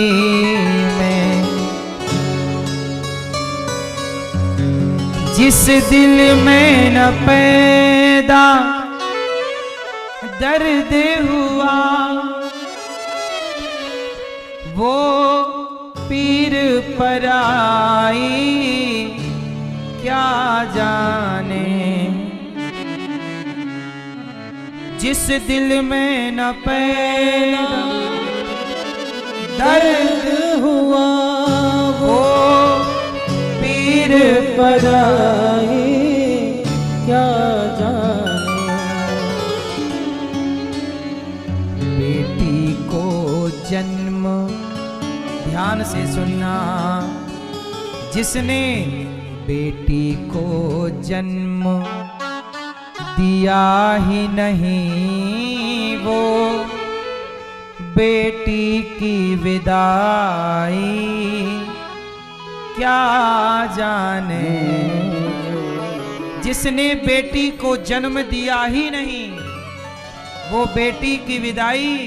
में। जिस दिल में न पैदा दर्द हुआ वो पीर पराई क्या जाने। जिस दिल में न पैदा दर्द हुआ वो पीर पराई क्या जाने। बेटी को जन्म, ध्यान से सुनना, जिसने बेटी को जन्म दिया ही नहीं वो बेटी की विदाई क्या जाने। जिसने बेटी को जन्म दिया ही नहीं वो बेटी की विदाई।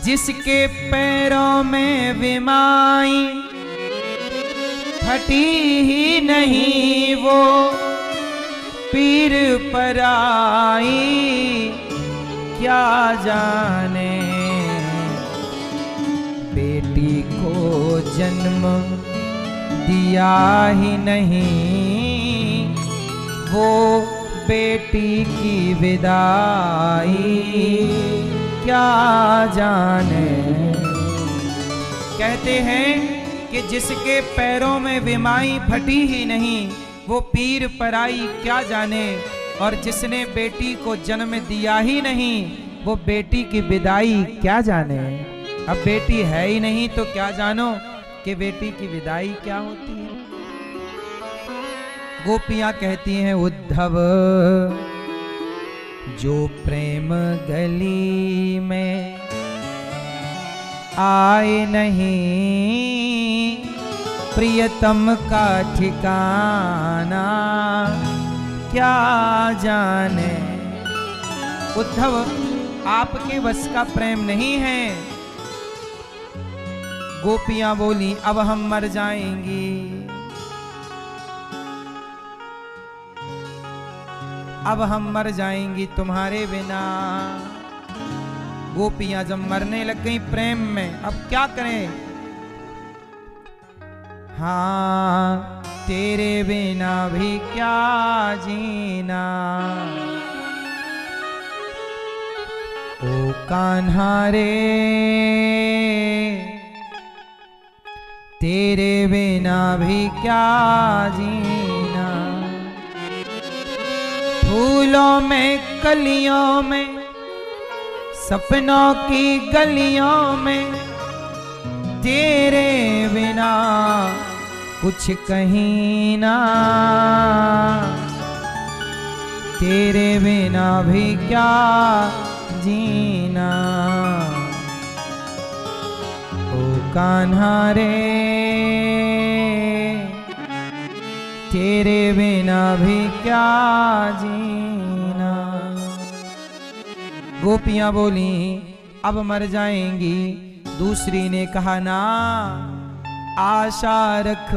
जिसके पैरों में विमाई फटी ही नहीं वो पीर पराई क्या जाने। बेटी को जन्म दिया ही नहीं वो बेटी की विदाई क्या जाने। कहते हैं कि जिसके पैरों में विमाई फटी ही नहीं वो पीर पराई क्या जाने, और जिसने बेटी को जन्म दिया ही नहीं वो बेटी की विदाई क्या जाने। अब बेटी है ही नहीं तो क्या जानो कि बेटी की विदाई क्या होती है। गोपियां कहती हैं उद्धव जो प्रेम गली में आए नहीं, प्रियतम का ठिकाना क्या जाने। उद्धव आपके बस का प्रेम नहीं है। गोपियां बोली अब हम मर जाएंगी, अब हम मर जाएंगी तुम्हारे बिना। गोपियां जब मरने लग गई प्रेम में, अब क्या करें। हाँ तेरे बिना भी क्या जीना, ओ कान्हा रे तेरे बिना भी क्या जीना। फूलों में कलियों में सपनों की गलियों में तेरे बिना कुछ कहीं ना, तेरे बिना भी क्या जीना। ओ कान्हा रे तेरे बिना भी क्या जीना। गोपियां बोली अब मर जाएंगी। दूसरी ने कहा ना, आशा रख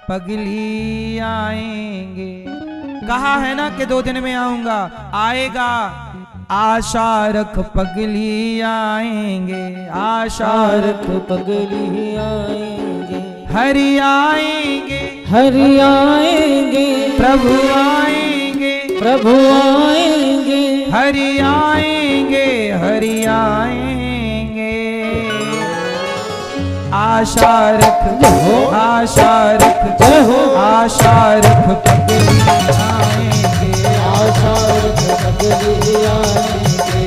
पगली आएंगे। कहा है ना कि 2 दिन में आऊंगा, आएगा। आशा रख पगली आएंगे, आशा रख पगली आएंगे, हरि आएंगे, हरि आएंगे, प्रभु आएंगे, प्रभु आएंगे, हरि आएंगे, हरि आएंगे। आशा रख, आशा रख, आशा रख पगली आएंगे, आशा रख पगली आएंगे,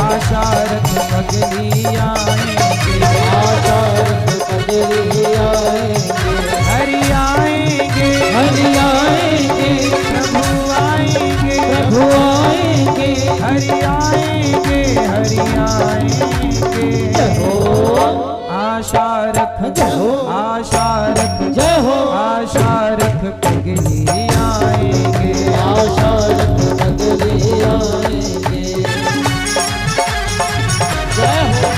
आशा रख पगली आएंगे, आशा रख पगली आएंगे, हरि आएंगे, हरि आएंगे, प्रभु आएंगे, प्रभु आएंगे, हरि आएंगे, हरि आएंगे। आशा रख, आशा रख, जय हो, आशा रख पगली आएंगे, आशा रख पगली आएंगे। जय हो,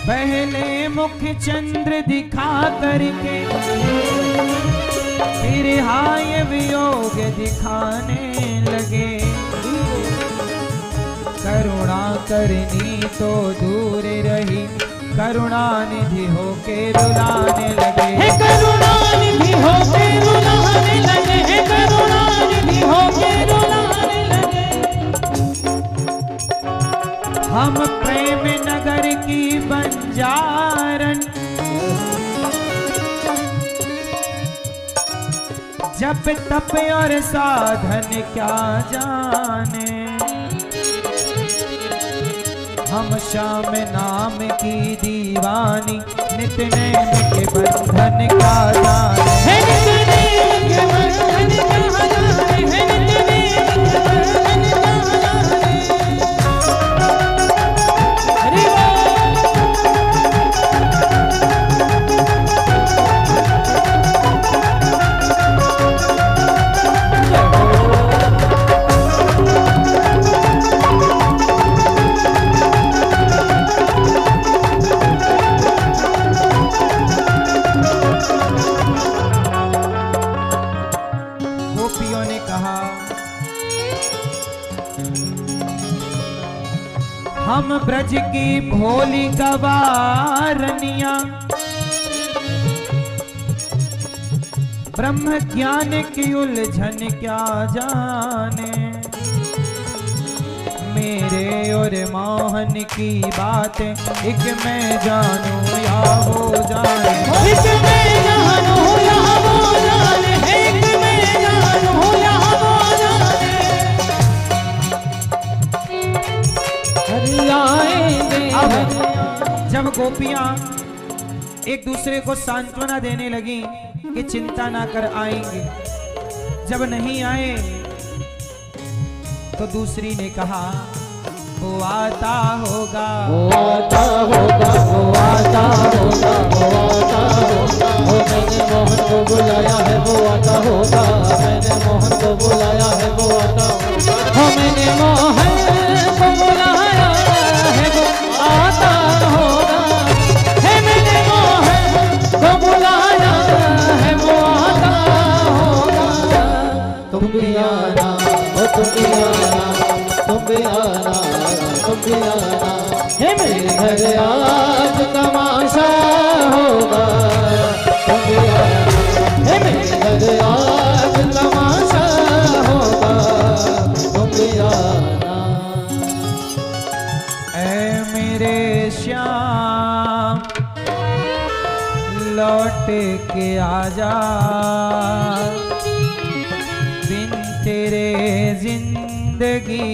पहले मुख चंद्र दिखा करके फिर हाय वियोग दिखाने लगे। करुणा करनी तो दूर रही, करुणा निधि होके रुलाने लगे। हे करुणा निधि होके रुलाने लगे, हे करुणा निधि होके रुलाने लगे। हम प्रेम नगर की बंजारन, जप तप और साधन क्या जाने। हम श्याम नाम की दीवानी, नित नैन के बंधन क्या जाने। हे नित नैन के बंधन क्या जाने, हे नित नैन के बंधन क्या जाने। हरि गोपियों ने कहा हम ब्रज की भोली गवारनिया, ब्रह्म ज्ञान की उलझन क्या जाने। मेरे और मोहन की बातें एक मैं जानूं या वो जाने। एक मैं जानूं या वो जाने, एक मैं जानूं या वो जाने। हरि आएंगे, अब जब गोपियां एक दूसरे को सांत्वना देने लगी कि चिंता ना कर आएंगे, जब नहीं आए तो दूसरी ने कहा वो आता होगा, वो आता होगा, वो आता होगा, वो आता होगा। वो मैंने मोहन को बुलाया है, वो आता होगा। मैंने मोहन को बुलाया है, वो आता होगा। हो मैंने मोहन को बुलाया है, वो आता होगा। है मैंने मोहन को बुलाया है, वो आता होगा। तुम भी आना, ओ तुम भी आना, तुम भी आना, तुम भी आना। हे मेरे घर आज तमाशा होगा, तुम भी आना। हे मेरे घर आज तमाशा होगा, तुम भी आना। ऐ मेरे के आजा, बिन तेरे जिंदगी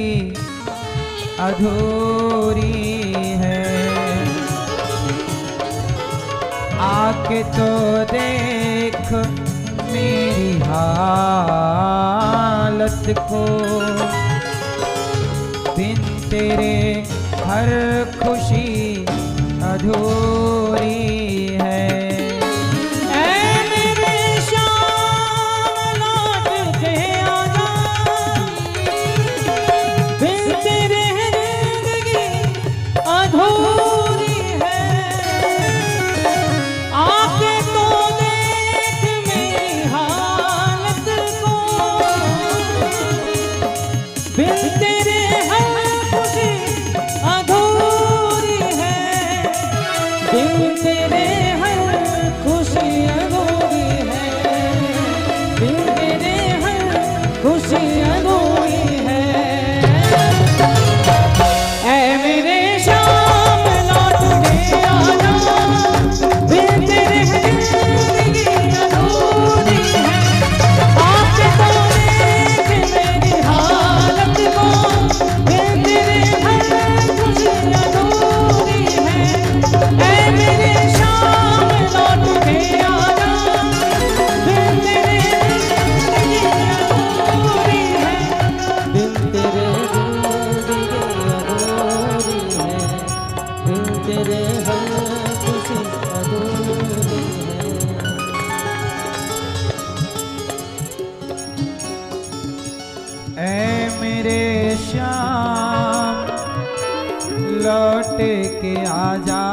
अधूरी है। आके तो देख मेरी हालत को, बिन तेरे हर खुशी अधूरी है। लौट के आजा,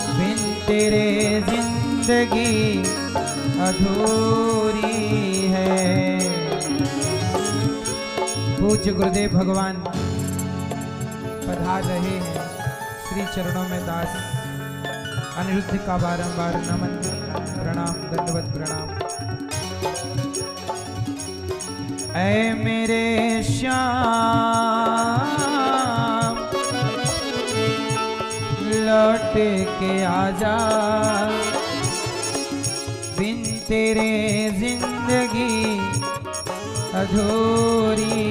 बिन तेरे जिंदगी अधूरी है। पूज्य गुरुदेव भगवान पधार रहे हैं, श्री चरणों में दास अनिरुद्ध का बारंबार नमन प्रणाम दंडवत प्रणाम। ऐ मेरे श्याम लौट के आजा, बिन तेरे जिंदगी अधूरी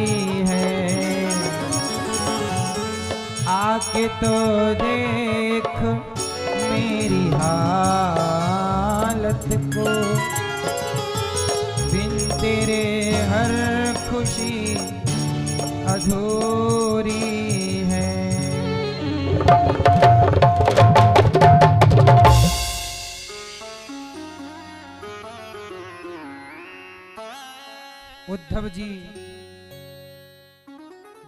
है। आके तो देख मेरी हालत को, बिन तेरे हर खुशी अधूरी है। उद्धव जी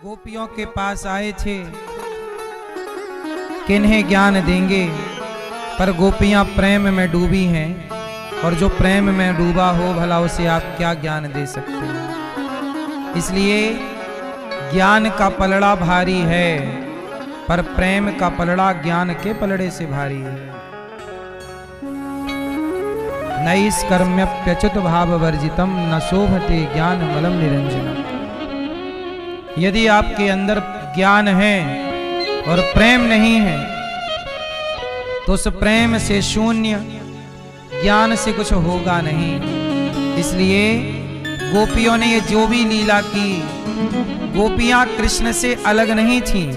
गोपियों के पास आए थे, किन्हें ज्ञान देंगे, पर गोपियां प्रेम में डूबी हैं, और जो प्रेम में डूबा हो भला उसे आप क्या ज्ञान दे सकते हैं। इसलिए ज्ञान का पलड़ा भारी है, पर प्रेम का पलड़ा ज्ञान के पलड़े से भारी है। नैष्कर्म्यप्यच्युत भाव वर्जितम न शोभते ज्ञान मलम निरंजनम। यदि आपके अंदर ज्ञान है और प्रेम नहीं है तो उस प्रेम से शून्य, ज्ञान से कुछ होगा नहीं। इसलिए गोपियों ने ये जो भी लीला की, गोपियां कृष्ण से अलग नहीं थीं।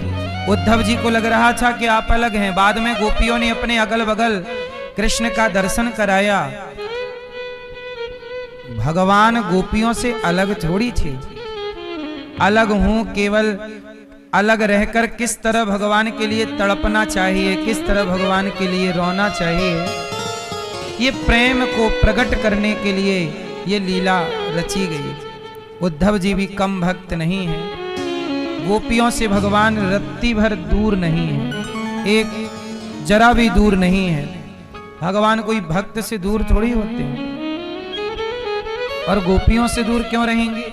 उद्धव जी को लग रहा था कि आप अलग हैं। बाद में गोपियों ने अपने अगल बगल कृष्ण का दर्शन कराया। भगवान गोपियों से अलग थोड़ी थे। अलग हूं, केवल अलग रहकर किस तरह भगवान के लिए तड़पना चाहिए, किस तरह भगवान के लिए रोना चाहिए, ये प्रेम को प्रकट करने के लिए ये लीला रची गई। उद्धव जी भी कम भक्त नहीं है। गोपियों से भगवान रत्ती भर दूर नहीं है, एक जरा भी दूर नहीं है। भगवान कोई भक्त से दूर थोड़ी होते हैं, और गोपियों से दूर क्यों रहेंगे।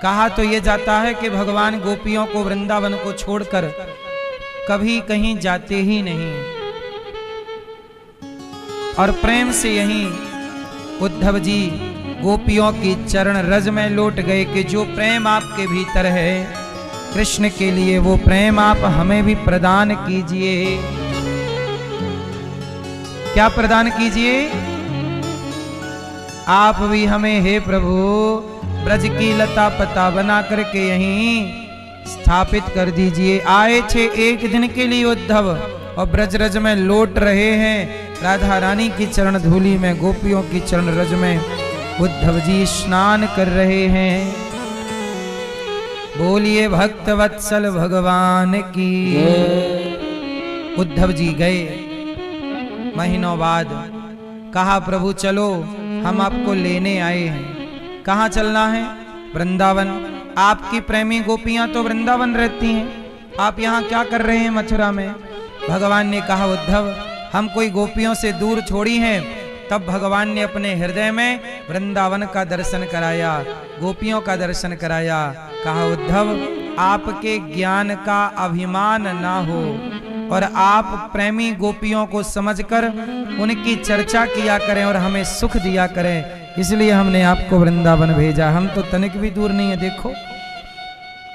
कहा तो ये जाता है कि भगवान गोपियों को वृंदावन को छोड़कर कभी कहीं जाते ही नहीं, और प्रेम से यहीं उद्धव जी गोपियों की चरण रज में लौट गए कि जो प्रेम आपके भीतर है कृष्ण के लिए, वो प्रेम आप हमें भी प्रदान कीजिए। क्या प्रदान कीजिए? आप भी हमें हे प्रभु ब्रज की लता पता बना करके यहीं स्थापित कर दीजिए। आए थे एक दिन के लिए उद्धव और ब्रजरज में लौट रहे हैं। राधा रानी की चरण धूलि में, गोपियों की चरण रज में उद्धव जी स्नान कर रहे हैं। बोलिए भक्त वत्सल भगवान की। उद्धव जी गए महीनों बाद, कहा प्रभु चलो हम आपको लेने आए हैं। कहाँ चलना है? वृंदावन। आपकी प्रेमी गोपियां तो वृंदावन रहती हैं, आप यहाँ क्या कर रहे हैं मथुरा में? भगवान ने कहा उद्धव हम कोई गोपियों से दूर छोड़ी हैं। तब भगवान ने अपने हृदय में वृंदावन का दर्शन कराया, गोपियों का दर्शन कराया। कहा उद्धव आपके ज्ञान का अभिमान ना हो और आप प्रेमी गोपियों को समझकर उनकी चर्चा किया करें और हमें सुख दिया करें, इसलिए हमने आपको वृंदावन भेजा। हम तो तनिक भी दूर नहीं है। देखो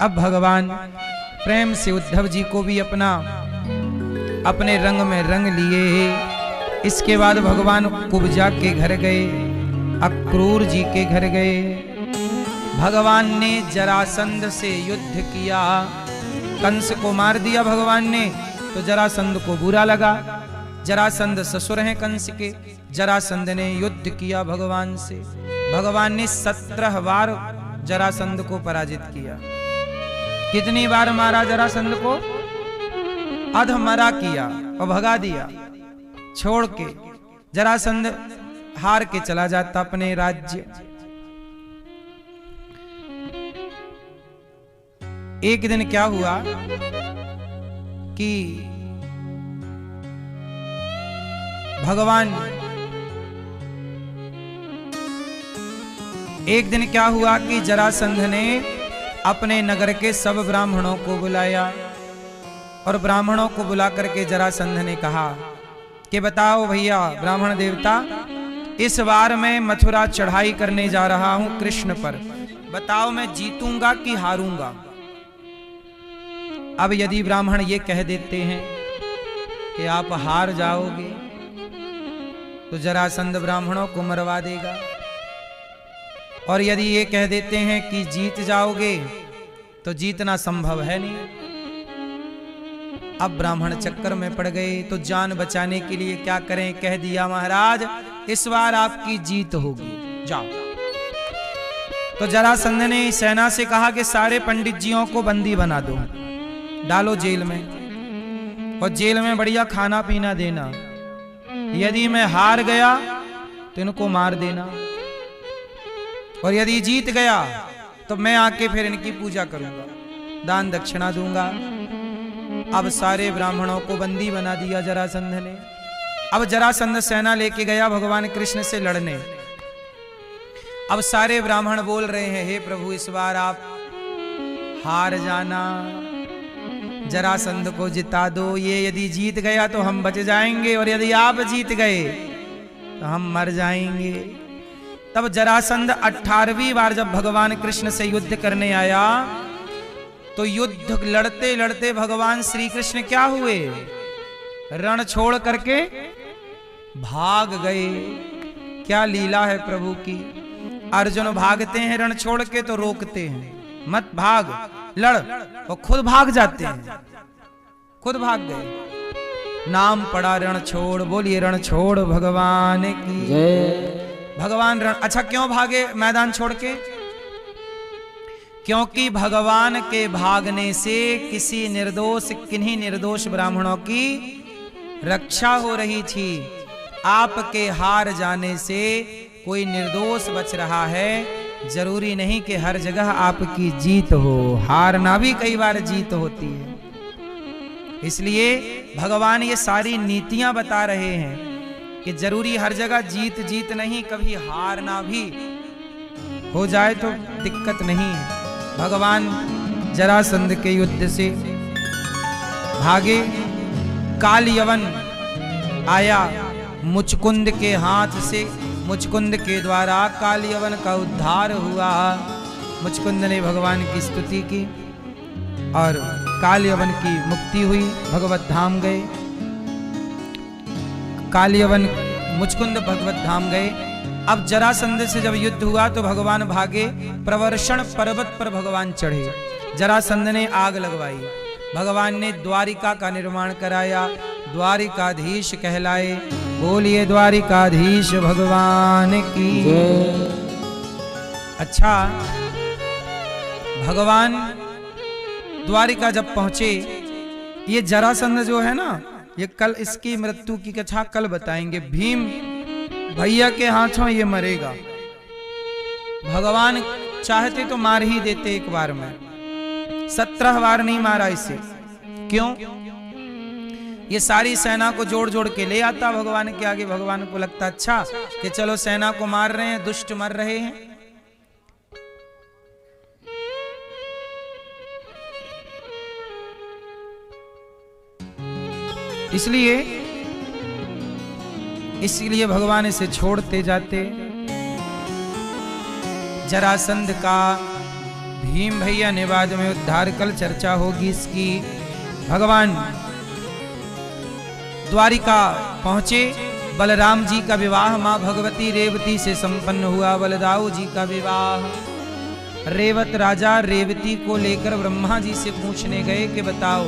अब भगवान प्रेम से उद्धव जी को भी अपने रंग में रंग लिए। इसके बाद भगवान कुब्जा के घर गए, अक्रूर जी के घर गए। भगवान ने जरासंध से युद्ध किया, कंस को मार दिया भगवान ने। तो जरासंध को बुरा लगा, जरासंध ससुर हैं कंस के। जरासंध ने युद्ध किया भगवान से। भगवान ने 17 बार जरासंध को पराजित किया। कितनी बार मारा जरासंध को? अधमरा किया और भगा दिया छोड़ के। जरासंध हार के चला जाता अपने राज्य। एक दिन क्या हुआ कि जरासंध ने अपने नगर के सब ब्राह्मणों को बुलाया और ब्राह्मणों को बुला करके जरासंध ने कहा कि बताओ भैया ब्राह्मण देवता, इस बार मैं मथुरा चढ़ाई करने जा रहा हूं कृष्ण पर। बताओ मैं जीतूंगा कि हारूंगा? अब यदि ब्राह्मण ये कह देते हैं कि आप हार जाओगे तो जरासंध ब्राह्मणों को मरवा देगा, और यदि ये कह देते हैं कि जीत जाओगे तो जीतना संभव है नहीं। अब ब्राह्मण चक्कर में पड़ गए। तो जान बचाने के लिए क्या करें? कह दिया महाराज इस बार आपकी जीत होगी, जाओ। तो जरासंध ने सेना से कहा कि सारे पंडित जियों को बंदी बना दो, डालो जेल में और जेल में बढ़िया खाना पीना देना। यदि मैं हार गया तो इनको मार देना, और यदि जीत गया तो मैं आके फिर इनकी पूजा करूंगा, दान दक्षिणा दूंगा। अब सारे ब्राह्मणों को बंदी बना दिया जरासंध ने। अब जरासंध सेना लेके गया भगवान कृष्ण से लड़ने। अब सारे ब्राह्मण बोल रहे हैं हे प्रभु इस बार आप हार जाना, जरासंध को जिता दो। ये यदि जीत गया तो हम बच जाएंगे, और यदि आप जीत गए तो हम मर जाएंगे। तब जरासंध 18वीं बार जब भगवान कृष्ण से युद्ध करने आया तो युद्ध लड़ते लड़ते भगवान श्री कृष्ण क्या हुए? रण छोड़ करके भाग गए। क्या लीला है प्रभु की। अर्जुन भागते हैं रण छोड़ के तो रोकते हैं, मत भाग लड़, वो खुद भाग जाते हैं, खुद भाग गए। नाम पड़ा रण छोड़। बोलिए रण छोड़ भगवान की जय। भगवान रण, अच्छा क्यों भागे मैदान छोड़ के? क्योंकि भगवान के भागने से किन्हीं निर्दोष ब्राह्मणों की रक्षा हो रही थी। आपके हार जाने से कोई निर्दोष बच रहा है। जरूरी नहीं कि हर जगह आपकी जीत हो, हारना भी कई बार जीत होती है। इसलिए भगवान ये सारी नीतियां बता रहे हैं कि जरूरी हर जगह जीत नहीं, कभी हारना भी हो जाए तो दिक्कत नहीं है। भगवान जरासंध के युद्ध से भागे। काल यवन आया मुचकुंद के हाथ से, मुचकुंद के द्वारा काल यवन का उद्धार हुआ। मुचकुंद ने भगवान की स्तुति की और काल यवन की मुक्ति हुई, भगवत धाम गए। कालियवन मुचकुंद भगवत धाम गए। अब जरासंध से जब युद्ध हुआ तो भगवान भागे, प्रवर्षण पर्वत पर भगवान चढ़े। जरासंध ने आग लगवाई, भगवान ने द्वारिका का निर्माण कराया, द्वारिकाधीश कहलाए। बोलिए द्वारिकाधीश भगवान की। अच्छा, भगवान द्वारिका जब पहुंचे, ये जरासंध जो है ना, ये कल इसकी मृत्यु की कथा कल बताएंगे। भीम भैया के हाथों ये मरेगा। भगवान चाहते तो मार ही देते एक बार में, 17 बार नहीं मारा इसे। क्यों? ये सारी सेना को जोड़ जोड़ के ले आता भगवान के आगे। भगवान को लगता अच्छा कि चलो सेना को मार रहे हैं, दुष्ट मर रहे हैं। इसलिए भगवान इसे छोड़ते जाते। जरासंध का भीम भैया ने बाद में उद्धार, कल चर्चा होगी इसकी। भगवान द्वारिका पहुंचे, बलराम जी का विवाह मां भगवती रेवती से संपन्न हुआ। बलदाऊ जी का विवाह, रेवत राजा रेवती को लेकर ब्रह्मा जी से पूछने गए कि बताओ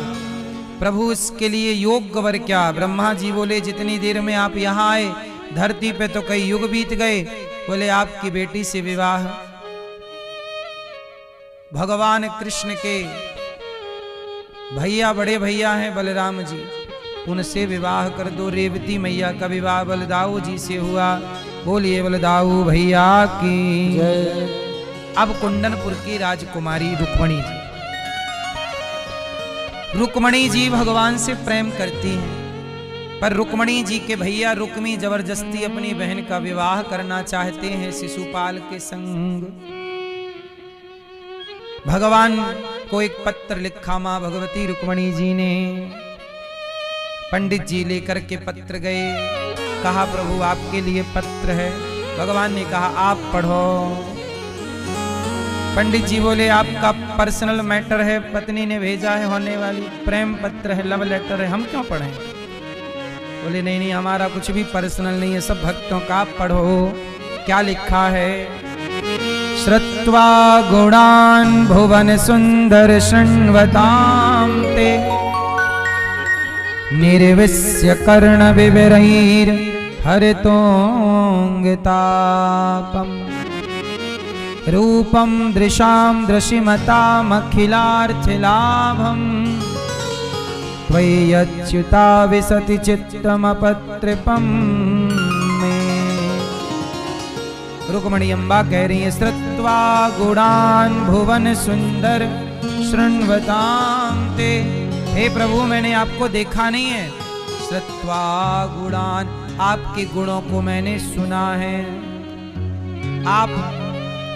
प्रभु इसके लिए योग्य वर क्या। ब्रह्मा जी बोले जितनी देर में आप यहाँ आए धरती पे तो कई युग बीत गए। बोले आपकी बेटी से विवाह। भगवान कृष्ण के भैया, बड़े भैया हैं बलराम जी, उनसे विवाह कर दो। रेवती मैया का विवाह बलदाऊ जी से हुआ। बोलिए बलदाऊ भैया की। अब कुंडनपुर की राजकुमारी रुक्मणी जी, रुक्मणी जी भगवान से प्रेम करती हैं, पर रुक्मणी जी के भैया रुक्मी जबरदस्ती अपनी बहन का विवाह करना चाहते हैं शिशुपाल के संग। भगवान को एक पत्र लिखा मां भगवती रुक्मणी जी ने। पंडित जी लेकर के पत्र गए, कहा प्रभु आपके लिए पत्र है। भगवान ने कहा आप पढ़ो। पंडित जी बोले आपका पर्सनल मैटर है, पत्नी ने भेजा है, होने वाली प्रेम पत्र है, लव लेटर है, हम क्यों पढ़ें। बोले नहीं नहीं, हमारा कुछ भी पर्सनल नहीं है, सब भक्तों का, आप पढ़ो क्या लिखा है। श्रुत्वा गुणान् भुवन सुंदर शृण्वतां ते निर्विश्य कर्ण विवरैर् हरितोऽङ्गतापम् रूपं दृशां दृशिमतामखिलार्थलाभम् त्वय्यच्युता विशति चित्तमपत्रिपम् मे। रुक्मणी अम्बा कह रही है श्रुत्वा गुणान् भुवन सुंदर शृण्वतां ते। हे प्रभु मैंने आपको देखा नहीं है, श्रुत्वा गुणान् आपके गुणों को मैंने सुना है, आप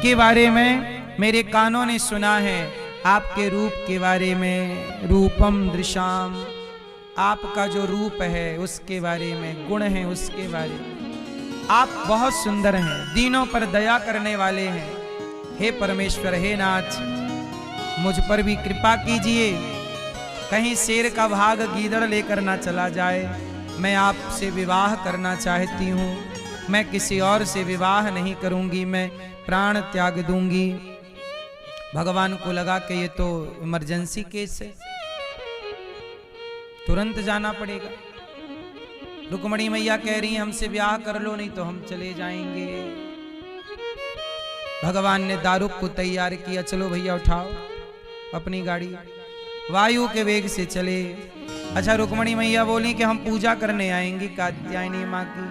के बारे में मेरे कानों ने सुना है, आपके रूप के बारे में। रूपम दृशाम आपका जो रूप है उसके बारे में, गुण है उसके बारे में। आप बहुत सुंदर हैं, दीनों पर दया करने वाले हैं। हे परमेश्वर, हे नाथ, मुझ पर भी कृपा कीजिए, कहीं शेर का भाग गीदड़ लेकर ना चला जाए। मैं आपसे विवाह करना चाहती हूँ, मैं किसी और से विवाह नहीं करूंगी, मैं प्राण त्याग दूंगी। भगवान को लगा कि ये तो इमरजेंसी केस है, तुरंत जाना पड़ेगा। रुक्मणी मैया कह रही हैं हमसे ब्याह कर लो, नहीं तो हम चले जाएंगे। भगवान ने दारुक को तैयार किया, चलो भैया उठाओ अपनी गाड़ी, वायु के वेग से चले। अच्छा, रुक्मणी मैया बोली कि हम पूजा करने आएंगी कात्यायनी माँ की,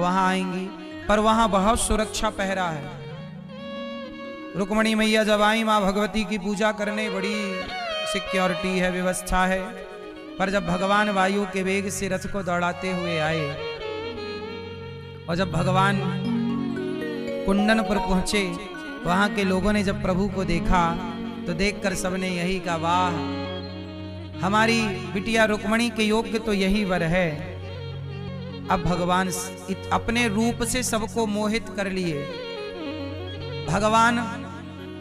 वहां आएंगी, पर वहां बहुत सुरक्षा पहरा है। रुक्मणी मैया जब आई माँ भगवती की पूजा करने, बड़ी सिक्योरिटी है, व्यवस्था है। पर जब भगवान वायु के वेग से रथ को दौड़ाते हुए आए और जब भगवान कुंडनपुर पहुंचे, वहां के लोगों ने जब प्रभु को देखा तो देखकर सबने यही कहा, वाह हमारी बिटिया रुक्मणी के योग्य तो यही वर है। अब भगवान अपने रूप से सबको मोहित कर लिए। भगवान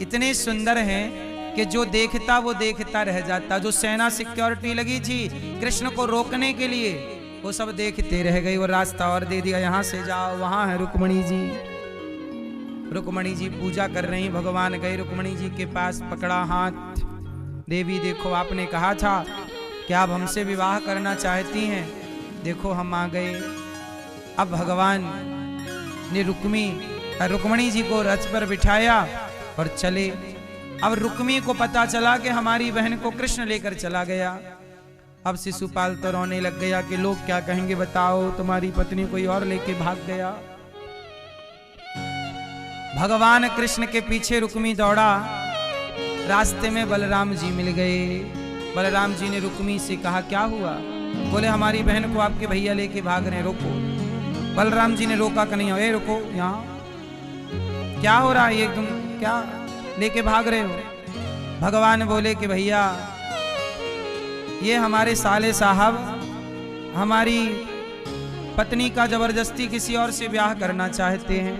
इतने सुंदर हैं कि जो देखता वो देखता रह जाता। जो सेना सिक्योरिटी लगी थी कृष्ण को रोकने के लिए, वो सब देखते रह गई और रास्ता और दे दिया, यहाँ से जाओ, वहाँ है रुक्मणी जी। रुक्मणी जी पूजा कर रही, भगवान गए रुक्मणी जी के पास, पकड़ा हाथ, देवी देखो आपने कहा था कि आप हमसे विवाह करना चाहती हैं, देखो हम आ गए। अब भगवान ने रुक्मणी जी को रथ पर बिठाया और चले। अब रुक्मी को पता चला कि हमारी बहन को कृष्ण लेकर चला गया। अब शिशुपाल तो रोने लग गया कि लोग क्या कहेंगे, बताओ तुम्हारी पत्नी कोई और लेके भाग गया। भगवान कृष्ण के पीछे रुक्मी दौड़ा, रास्ते में बलराम जी मिल गए। बलराम जी ने रुक्मी से कहा क्या हुआ? बोले हमारी बहन को आपके भैया लेके भाग रहे, रोको। बलराम जी ने रोका कि नहीं, ए रुको, यहाँ क्या हो रहा है, ये तुम क्या लेके भाग रहे हो? भगवान बोले कि भैया ये हमारे साले साहब हमारी पत्नी का जबरदस्ती किसी और से ब्याह करना चाहते हैं।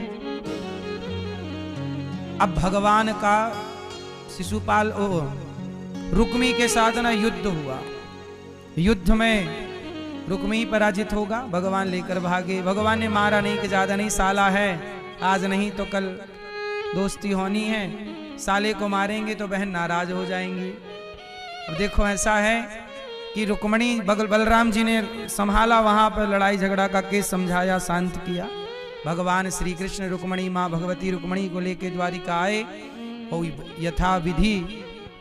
अब भगवान का शिशुपाल रुक्मी के साथ ना युद्ध हुआ, युद्ध में रुक्मी पराजित होगा, भगवान लेकर भागे। भगवान ने मारा नहीं कि ज्यादा नहीं, साला है, आज नहीं तो कल दोस्ती होनी है, साले को मारेंगे तो बहन नाराज हो जाएंगी। अब देखो ऐसा है कि रुक्मणी बलराम जी ने संभाला, वहां पर लड़ाई झगड़ा का केस समझाया, शांत किया। भगवान श्री कृष्ण रुक्मणी माँ भगवती रुक्मणी को लेके द्वारिका आए और यथा विधि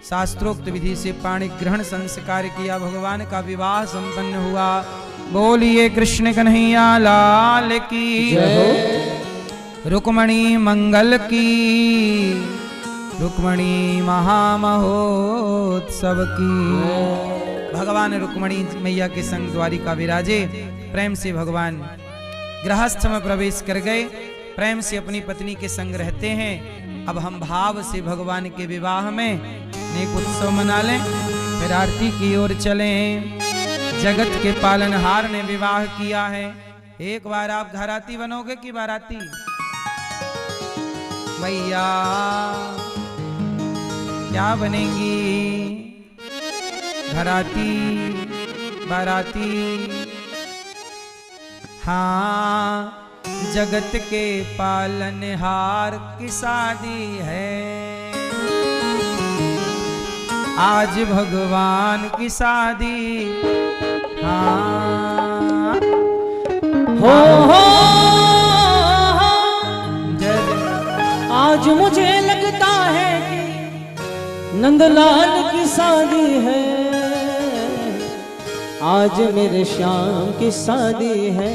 शास्त्रोक्त विधि से पाणी ग्रहण संस्कार किया। भगवान का विवाह संपन्न हुआ। बोलिए कृष्ण कन्हैया लाल की जय, रुक्मणी मंगल की, रुक्मणी महामहोत्सव की। भगवान रुक्मणी मैया के संग द्वारिका विराजे, प्रेम से भगवान गृहस्थ में प्रवेश कर गए, प्रेम से अपनी पत्नी के संग रहते हैं। अब हम भाव से भगवान के विवाह में नेक उत्सव मना लें, फिर आरती की ओर चलें। जगत के पालनहार ने विवाह किया है। एक बार आप घराती बनोगे कि बाराती? मैया क्या बनेंगी, घराती बाराती? हाँ, जगत के पालनहार की शादी है, आज भगवान की शादी। हाँ हो जय आज मुझे लगता है कि नंदलाल की शादी है, आज मेरे श्याम की शादी है।